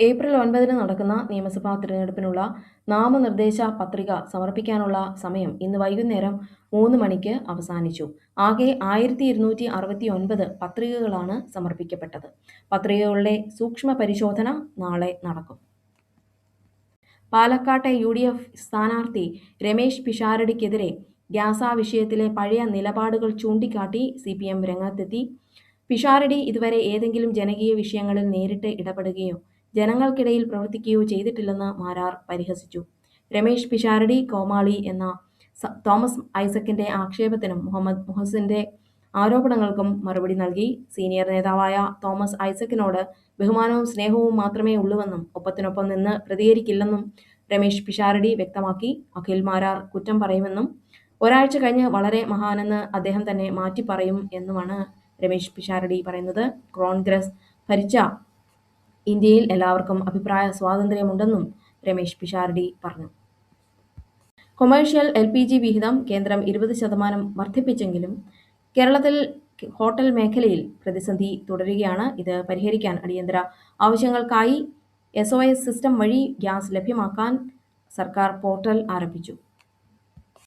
April 9-ന് നടക്കുന്ന നിയമസഭാ തിരഞ്ഞെടുപ്പിനുള്ള നാമനിർദ്ദേശ പത്രിക സമർപ്പിക്കാനുള്ള സമയം ഇന്ന് വൈകുന്നേരം 3 മണിക്ക് അവസാനിച്ചു. ആകെ 1269 പത്രികകളാണ് സമർപ്പിക്കപ്പെട്ടത്. പത്രികകളുടെ സൂക്ഷ്മ പരിശോധന നാളെ നടക്കും. പാലക്കാട്ടെ UDF സ്ഥാനാർത്ഥി രമേശ് പിഷാരടിക്കെതിരെ ഗ്യാസ വിഷയത്തിലെ പഴയ നിലപാടുകൾ ചൂണ്ടിക്കാട്ടി CPM രംഗത്തെത്തി. പിഷാരടി ഇതുവരെ ഏതെങ്കിലും ജനകീയ വിഷയങ്ങളിൽ നേരിട്ട് ഇടപെടുകയോ ജനങ്ങൾക്കിടയിൽ പ്രവർത്തിക്കുകയോ ചെയ്തിട്ടില്ലെന്ന് മാരാർ പരിഹസിച്ചു. രമേശ് പിഷാരടി കോമാളി എന്ന തോമസ് ഐസക്കിന്റെ ആക്ഷേപത്തിനും മുഹമ്മദ് മുഹസിന്റെ ആരോപണങ്ങൾക്കും മറുപടി നൽകി. സീനിയർ നേതാവായ തോമസ് ഐസക്കിനോട് ബഹുമാനവും സ്നേഹവും മാത്രമേ ഉള്ളുവെന്നും ഒപ്പത്തിനൊപ്പം നിന്ന് പ്രതികരിക്കില്ലെന്നും രമേശ് പിഷാരടി വ്യക്തമാക്കി. അഖിൽ മാരാർ കുറ്റം പറയുമെന്നും ഒരാഴ്ച കഴിഞ്ഞ് വളരെ മഹാനെന്ന് അദ്ദേഹം തന്നെ മാറ്റിപ്പറയും എന്നുമാണ് രമേശ് പിഷാരടി പറയുന്നത്. കോൺഗ്രസ് ഭരിച്ച ഇന്ത്യയിൽ എല്ലാവർക്കും അഭിപ്രായ സ്വാതന്ത്ര്യമുണ്ടെന്നും രമേശ് പിഷാരടി പറഞ്ഞു. കൊമേഴ്ഷ്യൽ LPG വിഹിതം കേന്ദ്രം 20% വർദ്ധിപ്പിച്ചെങ്കിലും കേരളത്തിൽ ഹോട്ടൽ മേഖലയിൽ പ്രതിസന്ധി തുടരുകയാണ്. ഇത് പരിഹരിക്കാൻ അടിയന്തര ആവശ്യങ്ങൾക്കായി SOS സിസ്റ്റം വഴി ഗ്യാസ് ലഭ്യമാക്കാൻ സർക്കാർ പോർട്ടൽ ആരംഭിച്ചു.